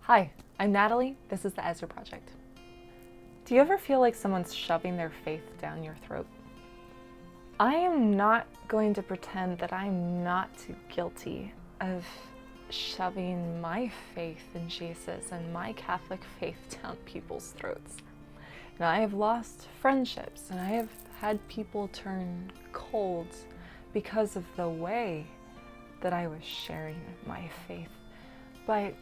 Hi, I'm Natalie. This is the Ezra Project. Do you ever feel like someone's shoving their faith down your throat? I am not going to pretend that I'm not too guilty of shoving my faith in Jesus and my Catholic faith down people's throats. And I have lost friendships and I have had people turn cold because of the way that I was sharing my faith. But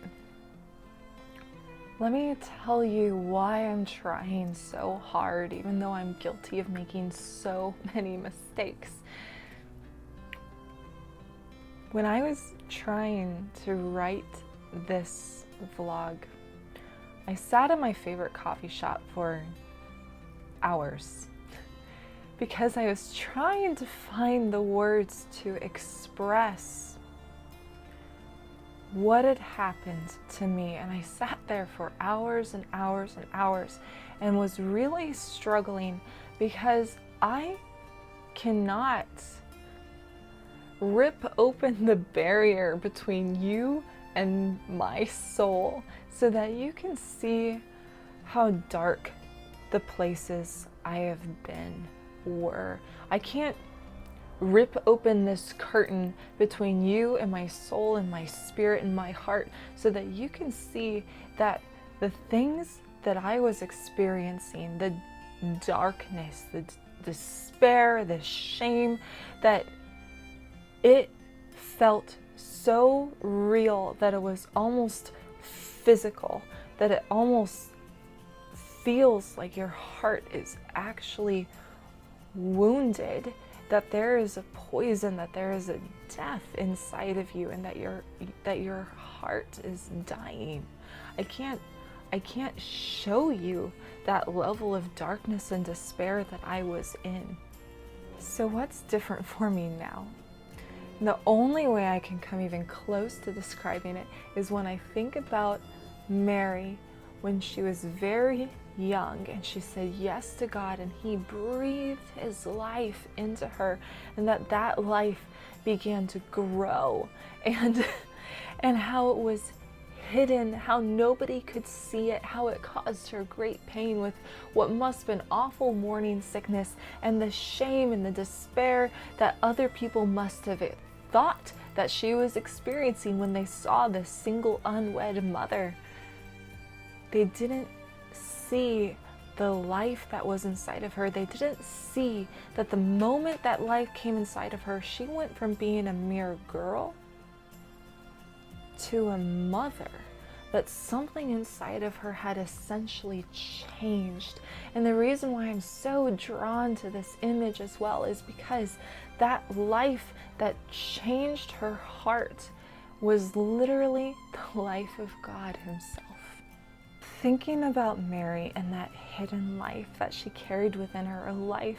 let me tell you why I'm trying so hard, even though I'm guilty of making so many mistakes. When I was trying to write this vlog, I sat in my favorite coffee shop for hours because I was trying to find the words to express what had happened to me, and I sat there for hours and hours and hours and was really struggling because I cannot rip open the barrier between you and my soul so that you can see how dark the places I have been were. I can't rip open this curtain between you and my soul and my spirit and my heart so that you can see that the things that I was experiencing, the darkness, the despair, the shame, that it felt so real that it was almost physical, that it almost feels like your heart is actually wounded, that there is a poison, that there is a death inside of you, and that your heart is dying. I can't show you that level of darkness and despair that I was in. So what's different for me now? The only way I can come even close to describing it is when I think about Mary when she was very young and she said yes to God and he breathed his life into her, and that life began to grow, and how it was hidden, how nobody could see it, how it caused her great pain with what must have been awful morning sickness, and the shame and the despair that other people must have thought that she was experiencing when they saw this single unwed mother. They didn't see the life that was inside of her. They didn't see that the moment that life came inside of her, she went from being a mere girl to a mother, that something inside of her had essentially changed. And the reason why I'm so drawn to this image as well is because that life that changed her heart was literally the life of God himself. Thinking about Mary and that hidden life that she carried within her, a life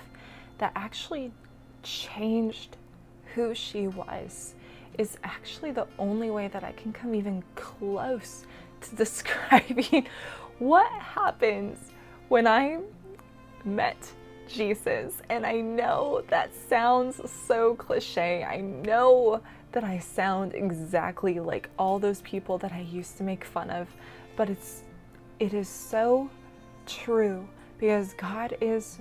that actually changed who she was, is actually the only way that I can come even close to describing what happens when I met Jesus. And I know that sounds so cliche. I know that I sound exactly like all those people that I used to make fun of, but it is so true, because God is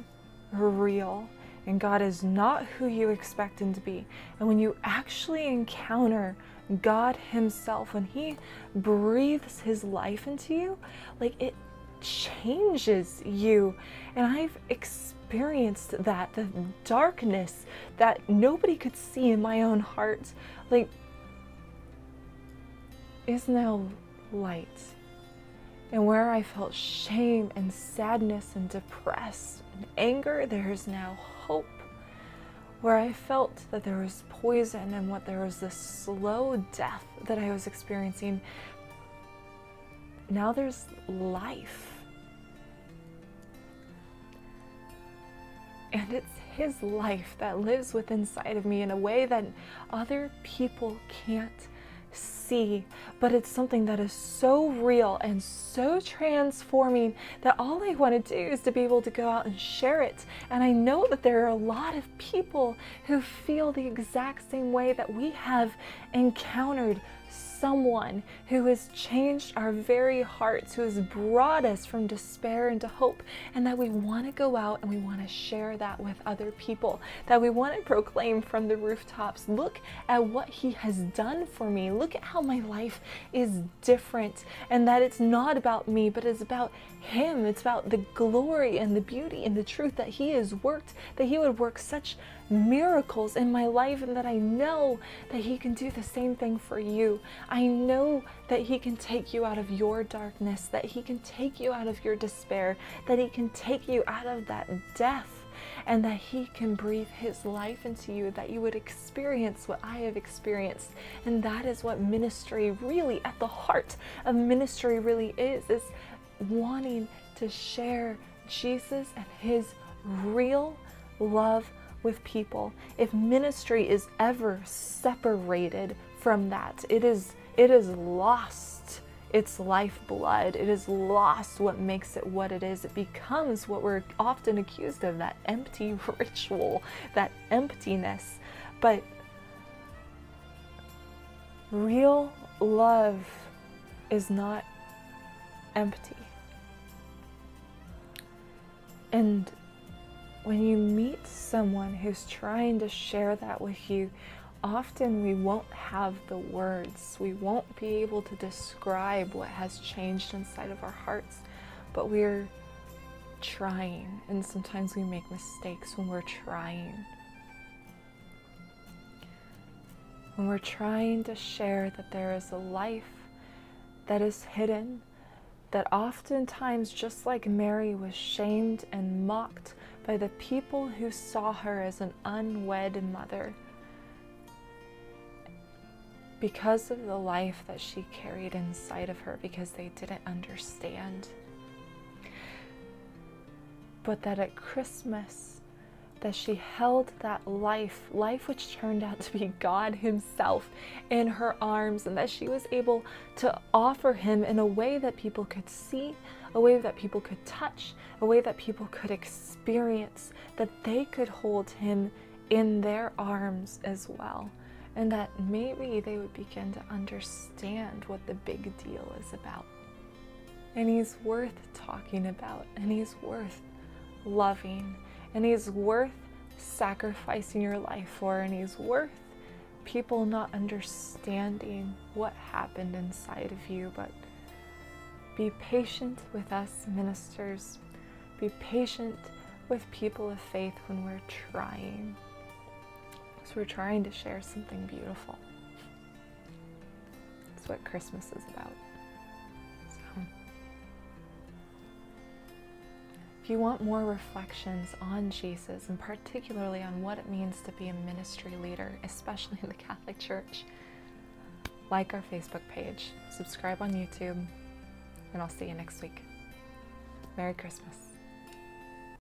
real and God is not who you expect him to be. And when you actually encounter God himself, when he breathes his life into you, like, it changes you. And I've experienced that, the darkness that nobody could see in my own heart, like, is now light. And where I felt shame and sadness and depressed and anger, there is now hope. Where I felt that there was poison and there was this slow death that I was experiencing, now there's life. And it's his life that lives within inside of me in a way that other people can't see, but it's something that is so real and so transforming that all I want to do is to be able to go out and share it. And I know that there are a lot of people who feel the exact same way, that we have encountered someone who has changed our very hearts, who has brought us from despair into hope, and that we want to go out and we want to share that with other people, that we want to proclaim from the rooftops, look at what he has done for me, look at how my life is different, and that it's not about me, but it's about him. It's about the glory and the beauty and the truth that he has worked, that he would work such miracles in my life, and that I know that he can do the same thing for you. I know that he can take you out of your darkness, that he can take you out of your despair, that he can take you out of that death, and that he can breathe his life into you, that you would experience what I have experienced. And that is what ministry really, at the heart of ministry really is wanting to share Jesus and his real love with people. If ministry is ever separated from that, it is lost its lifeblood. It is lost what makes it what it is. It becomes what we're often accused of, that empty ritual, that emptiness. But real love is not empty. And when you meet someone who's trying to share that with you, often we won't have the words. We won't be able to describe what has changed inside of our hearts, but we're trying. And sometimes we make mistakes when we're trying. When we're trying to share that there is a life that is hidden, that oftentimes, just like Mary was shamed and mocked by the people who saw her as an unwed mother, because of the life that she carried inside of her, because they didn't understand. But that at Christmas, that she held that life which turned out to be God himself, in her arms, and that she was able to offer him in a way that people could see, a way that people could touch, a way that people could experience, that they could hold him in their arms as well. And that maybe they would begin to understand what the big deal is about. And he's worth talking about, and he's worth loving, and he's worth sacrificing your life for, and he's worth people not understanding what happened inside of you. But be patient with us ministers. Be patient with people of faith when we're trying. So we're trying to share something beautiful. That's what Christmas is about. So, if you want more reflections on Jesus, and particularly on what it means to be a ministry leader, especially in the Catholic Church, like our Facebook page, subscribe on YouTube, and I'll see you next week. Merry Christmas.